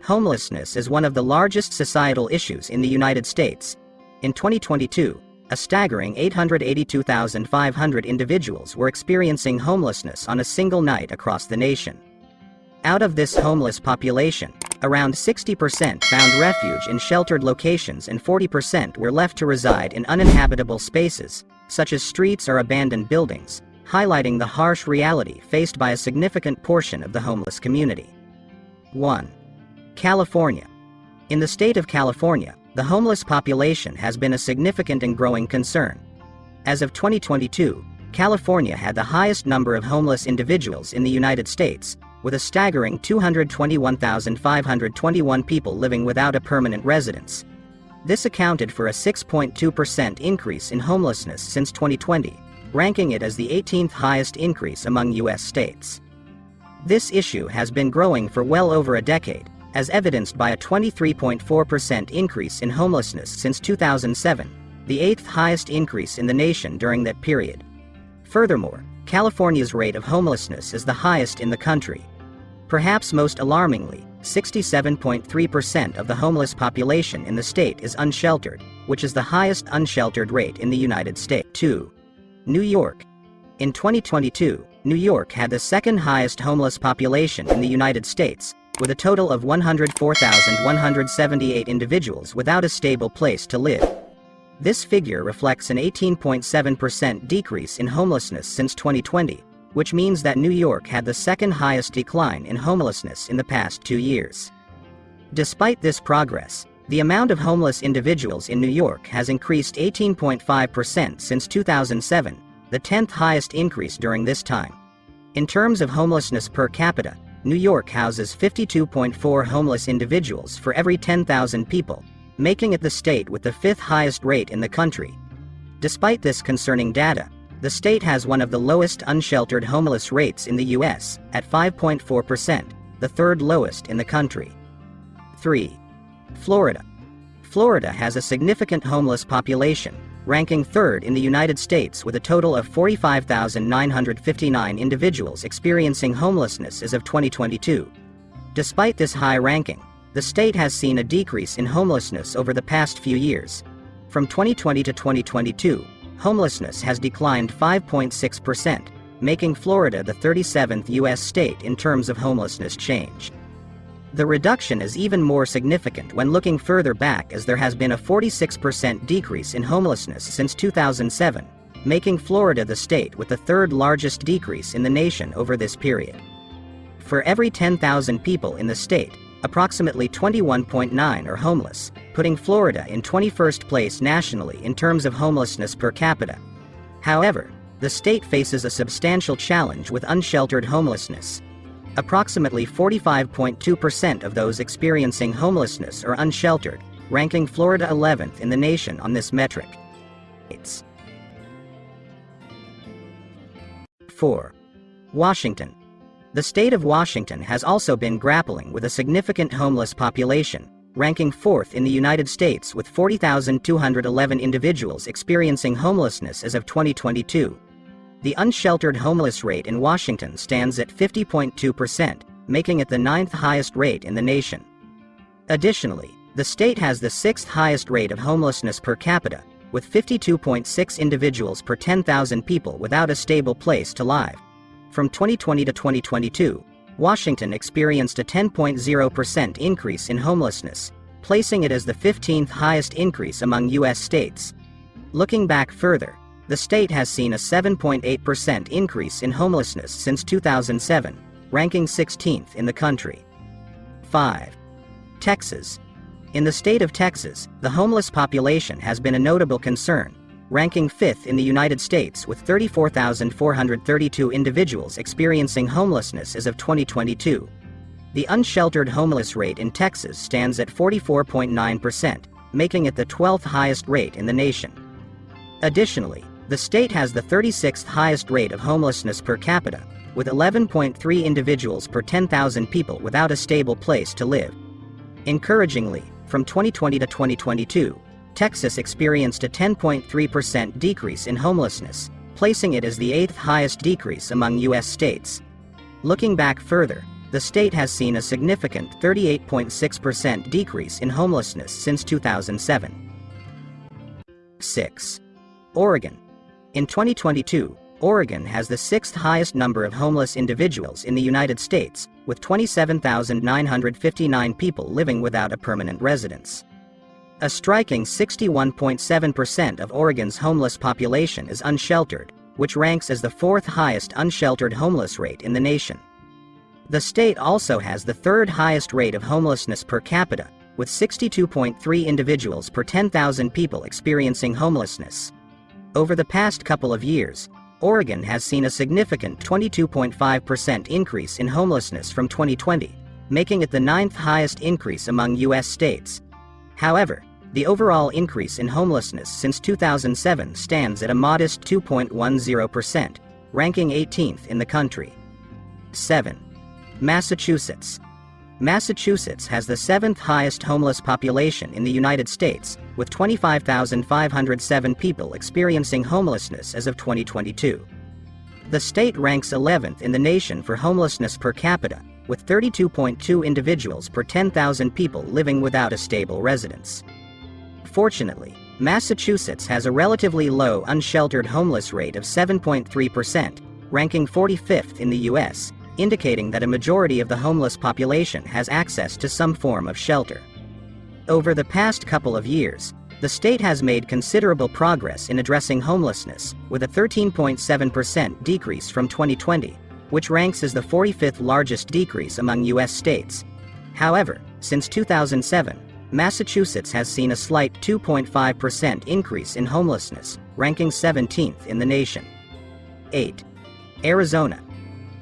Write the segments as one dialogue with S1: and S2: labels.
S1: Homelessness is one of the largest societal issues in the United States. In 2022, a staggering 882,500 individuals were experiencing homelessness on a single night across the nation. Out of this homeless population, around 60% found refuge in sheltered locations and 40% were left to reside in uninhabitable spaces, such as streets or abandoned buildings, highlighting the harsh reality faced by a significant portion of the homeless community. 1. California. In the state of California, the homeless population has been a significant and growing concern. As of 2022, California had the highest number of homeless individuals in the United States, with a staggering 221,521 people living without a permanent residence. This accounted for a 6.2% increase in homelessness since 2020, ranking it as the 18th highest increase among U.S. states. This issue has been growing for well over a decade, as evidenced by a 23.4% increase in homelessness since 2007, the 8th highest increase in the nation during that period. Furthermore, California's rate of homelessness is the highest in the country. Perhaps most alarmingly, 67.3% of the homeless population in the state is unsheltered, which is the highest unsheltered rate in the United States. 2. New York. In 2022, New York had the second highest homeless population in the United States, with a total of 104,178 individuals without a stable place to live. This figure reflects an 18.7% decrease in homelessness since 2020, which means that New York had the second highest decline in homelessness in the past 2 years. Despite this progress, the amount of homeless individuals in New York has increased 18.5% since 2007, the 10th highest increase during this time. In terms of homelessness per capita, New York houses 52.4 homeless individuals for every 10,000 people, making it the state with the 5th highest rate in the country. Despite this concerning data, the state has one of the lowest unsheltered homeless rates in the U.S., at 5.4%, the third lowest in the country. 3. Florida. Florida has a significant homeless population, ranking third in the United States with a total of 45,959 individuals experiencing homelessness as of 2022. Despite this high ranking, the state has seen a decrease in homelessness over the past few years. From 2020 to 2022, homelessness has declined 5.6%, making Florida the 37th U.S. state in terms of homelessness change. The reduction is even more significant when looking further back, as there has been a 46% decrease in homelessness since 2007, making Florida the state with the third largest decrease in the nation over this period. For every 10,000 people in the state, approximately 21.9 are homeless, putting Florida in 21st place nationally in terms of homelessness per capita. However, the state faces a substantial challenge with unsheltered homelessness. Approximately 45.2% of those experiencing homelessness are unsheltered, ranking Florida 11th in the nation on this metric. 4. Washington. The state of Washington has also been grappling with a significant homeless population, ranking 4th in the United States with 40,211 individuals experiencing homelessness as of 2022. The unsheltered homeless rate in Washington stands at 50.2%, making it the 9th highest rate in the nation. Additionally, the state has the 6th highest rate of homelessness per capita, with 52.6 individuals per 10,000 people without a stable place to live. From 2020 to 2022, Washington experienced a 10.0% increase in homelessness, placing it as the 15th highest increase among U.S. states. Looking back further, the state has seen a 7.8% increase in homelessness since 2007, ranking 16th in the country. 5. Texas. In the state of Texas, the homeless population has been a notable concern, ranking 5th in the United States with 34,432 individuals experiencing homelessness as of 2022. The unsheltered homeless rate in Texas stands at 44.9%, making it the 12th highest rate in the nation. Additionally, the state has the 36th highest rate of homelessness per capita, with 11.3 individuals per 10,000 people without a stable place to live. Encouragingly, from 2020 to 2022, Texas experienced a 10.3% decrease in homelessness, placing it as the 8th highest decrease among U.S. states. Looking back further, the state has seen a significant 38.6% decrease in homelessness since 2007. 6. Oregon. In 2022, Oregon has the sixth highest number of homeless individuals in the United States, with 27,959 people living without a permanent residence. A striking 61.7% of Oregon's homeless population is unsheltered, which ranks as the fourth highest unsheltered homeless rate in the nation. The state also has the third highest rate of homelessness per capita, with 62.3 individuals per 10,000 people experiencing homelessness. Over the past couple of years, Oregon has seen a significant 22.5% increase in homelessness from 2020, making it the ninth highest increase among U.S. states. However, the overall increase in homelessness since 2007 stands at a modest 2.10%, ranking 18th in the country. 7. Massachusetts. Massachusetts has the seventh highest homeless population in the United States, with 25,507 people experiencing homelessness as of 2022. The state ranks 11th in the nation for homelessness per capita, with 32.2 individuals per 10,000 people living without a stable residence. Fortunately, Massachusetts has a relatively low unsheltered homeless rate of 7.3%, ranking 45th in the U.S., indicating that a majority of the homeless population has access to some form of shelter. Over the past couple of years, the state has made considerable progress in addressing homelessness, with a 13.7% decrease from 2020, which ranks as the 45th largest decrease among U.S. states. However, since 2007, Massachusetts has seen a slight 2.5% increase in homelessness, ranking 17th in the nation. 8. Arizona.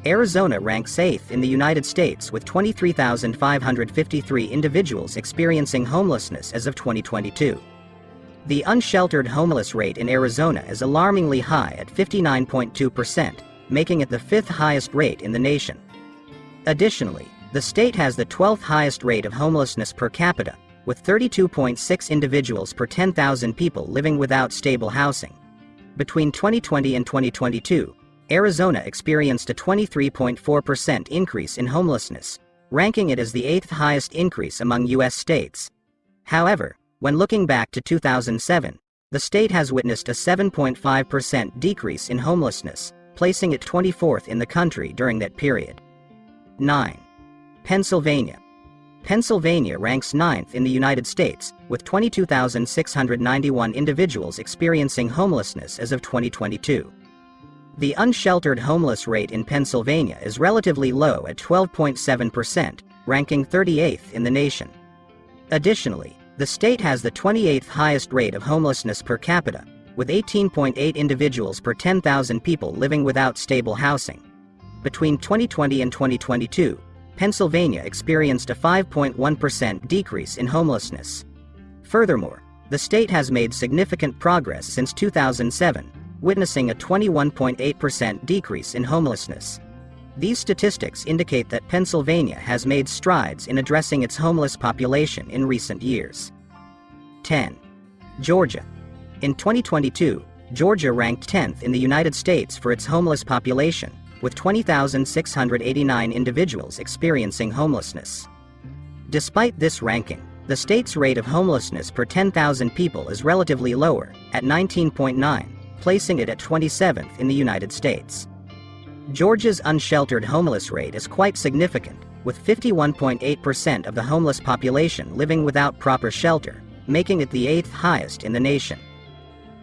S1: Arizona ranks 8th in the United States with 23,553 individuals experiencing homelessness as of 2022. The unsheltered homeless rate in Arizona is alarmingly high at 59.2%, making it the fifth highest rate in the nation. Additionally, the state has the 12th highest rate of homelessness per capita, with 32.6 individuals per 10,000 people living without stable housing. Between 2020 and 2022, Arizona experienced a 23.4% increase in homelessness, ranking it as the eighth highest increase among U.S. states. However, when looking back to 2007, the state has witnessed a 7.5% decrease in homelessness, placing it 24th in the country during that period. 9. Pennsylvania. Pennsylvania ranks 9th in the United States, with 22,691 individuals experiencing homelessness as of 2022. The unsheltered homeless rate in Pennsylvania is relatively low at 12.7%, ranking 38th in the nation. Additionally, the state has the 28th highest rate of homelessness per capita, with 18.8 individuals per 10,000 people living without stable housing. Between 2020 and 2022, Pennsylvania experienced a 5.1% decrease in homelessness. Furthermore, the state has made significant progress since 2007, witnessing a 21.8% decrease in homelessness. These statistics indicate that Pennsylvania has made strides in addressing its homeless population in recent years. 10. Georgia. In 2022, Georgia ranked 10th in the United States for its homeless population, with 20,689 individuals experiencing homelessness. Despite this ranking, the state's rate of homelessness per 10,000 people is relatively lower, at 19.9, placing it at 27th in the United States. Georgia's unsheltered homeless rate is quite significant, with 51.8% of the homeless population living without proper shelter, making it the 8th highest in the nation.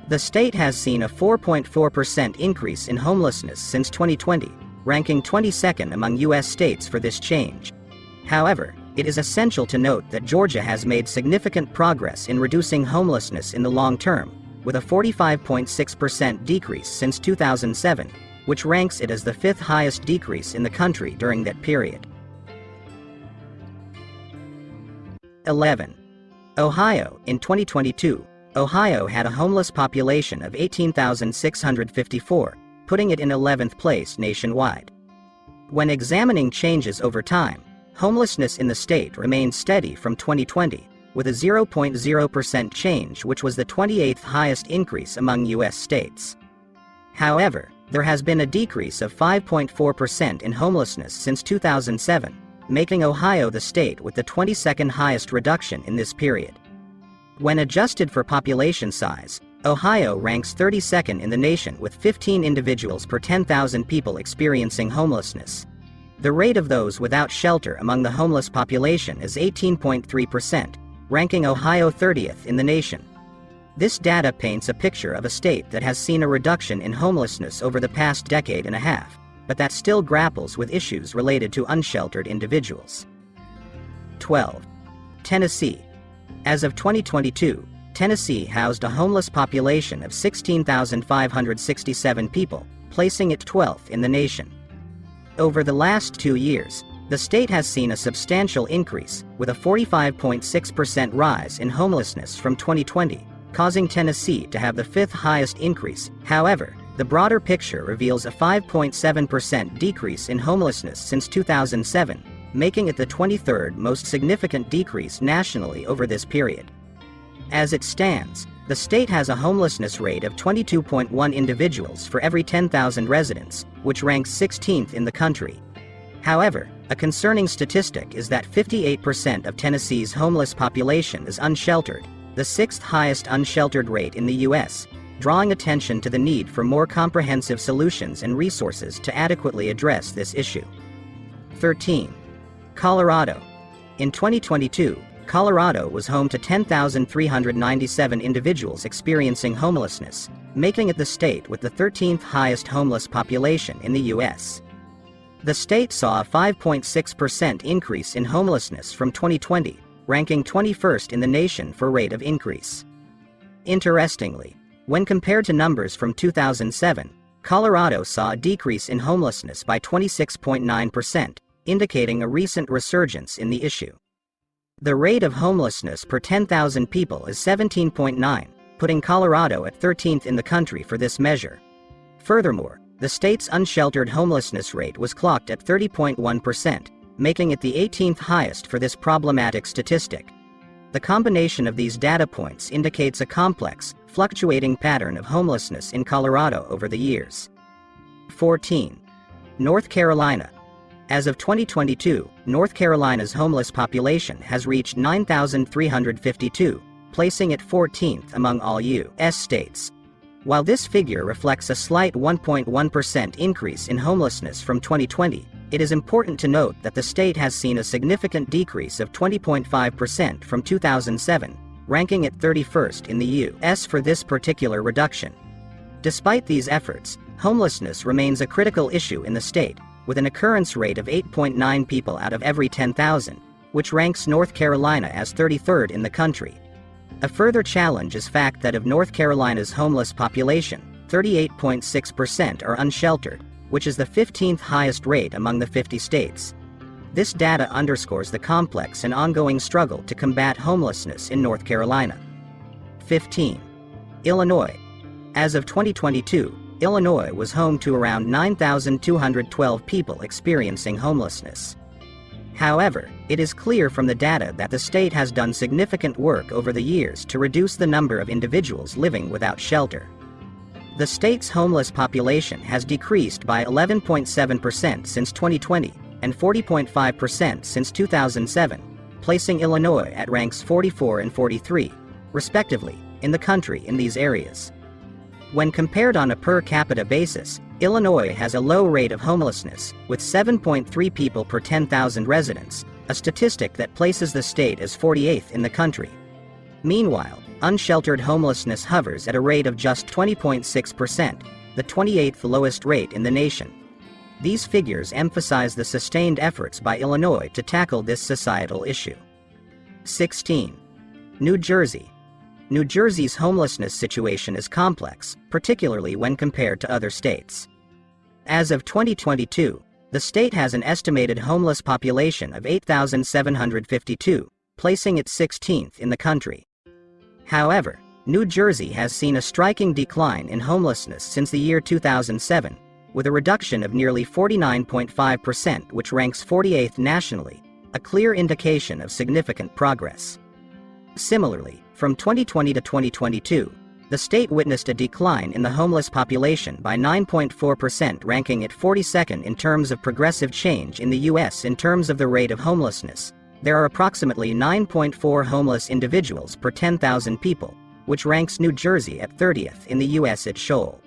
S1: The state has seen a 4.4% increase in homelessness since 2020, ranking 22nd among U.S. states for this change. However, it is essential to note that Georgia has made significant progress in reducing homelessness in the long term, with a 45.6% decrease since 2007, which ranks it as the fifth highest decrease in the country during that period. 11. Ohio. In 2022, Ohio had a homeless population of 18,654, putting it in 11th place nationwide. When examining changes over time, homelessness in the state remained steady from 2020, with a 0.0% change, which was the 28th highest increase among U.S. states. However, There has been a decrease of 5.4% in homelessness since 2007, making Ohio the state with the 22nd highest reduction in this period. When adjusted for population size, Ohio ranks 32nd in the nation with 15 individuals per 10,000 people experiencing homelessness. The rate of those without shelter among the homeless population is 18.3%, ranking Ohio 30th in the nation. This data paints a picture of a state that has seen a reduction in homelessness over the past decade and a half, but that still grapples with issues related to unsheltered individuals. 12. Tennessee. As of 2022, Tennessee housed a homeless population of 16,567 people, placing it 12th in the nation. Over the last 2 years, the state has seen a substantial increase, with a 45.6% rise in homelessness from 2020, causing Tennessee to have the 5th highest increase. However, the broader picture reveals a 5.7% decrease in homelessness since 2007, making it the 23rd most significant decrease nationally over this period. As it stands, the state has a homelessness rate of 22.1 individuals for every 10,000 residents, which ranks 16th in the country. However, a concerning statistic is that 58% of Tennessee's homeless population is unsheltered, the 6th highest unsheltered rate in the U.S., drawing attention to the need for more comprehensive solutions and resources to adequately address this issue. 13. Colorado. In 2022, Colorado was home to 10,397 individuals experiencing homelessness, making it the state with the 13th highest homeless population in the U.S. The state saw a 5.6% increase in homelessness from 2020, ranking 21st in the nation for rate of increase. Interestingly, when compared to numbers from 2007, Colorado saw a decrease in homelessness by 26.9%, indicating a recent resurgence in the issue. The rate of homelessness per 10,000 people is 17.9, putting Colorado at 13th in the country for this measure. Furthermore, the state's unsheltered homelessness rate was clocked at 30.1%, making it the 18th highest for this problematic statistic. The combination of these data points indicates a complex, fluctuating pattern of homelessness in Colorado over the years. 14. North Carolina. As of 2022, North Carolina's homeless population has reached 9,352, placing it 14th among all U.S. states. While this figure reflects a slight 1.1% increase in homelessness from 2020, it is important to note that the state has seen a significant decrease of 20.5% from 2007, ranking it 31st in the U.S. for this particular reduction. Despite these efforts, homelessness remains a critical issue in the state, with an occurrence rate of 8.9 people out of every 10,000, which ranks North Carolina as 33rd in the country. A further challenge is the fact that of North Carolina's homeless population, 38.6% are unsheltered, which is the 15th highest rate among the 50 states. This data underscores the complex and ongoing struggle to combat homelessness in North Carolina. 15. Illinois. As of 2022, Illinois was home to around 9,212 people experiencing homelessness. However, it is clear from the data that the state has done significant work over the years to reduce the number of individuals living without shelter. The state's homeless population has decreased by 11.7% since 2020 and 40.5% since 2007, placing Illinois at ranks 44 and 43, respectively, in the country in these areas. When compared on a per capita basis, Illinois has a low rate of homelessness, with 7.3 people per 10,000 residents, a statistic that places the state as 48th in the country. Meanwhile, unsheltered homelessness hovers at a rate of just 20.6%, the 28th lowest rate in the nation. These figures emphasize the sustained efforts by Illinois to tackle this societal issue. 16. New Jersey. New Jersey's homelessness situation is complex, particularly when compared to other states. As of 2022, the state has an estimated homeless population of 8,752, placing it 16th in the country. However, New Jersey has seen a striking decline in homelessness since the year 2007, with a reduction of nearly 49.5%, which ranks 48th nationally, a clear indication of significant progress. Similarly, from 2020 to 2022, the state witnessed a decline in the homeless population by 9.4%, ranking it 42nd in terms of progressive change in the U.S. in terms of the rate of homelessness. There are approximately 9.4 homeless individuals per 10,000 people, which ranks New Jersey at 30th in the U.S. at Shoal.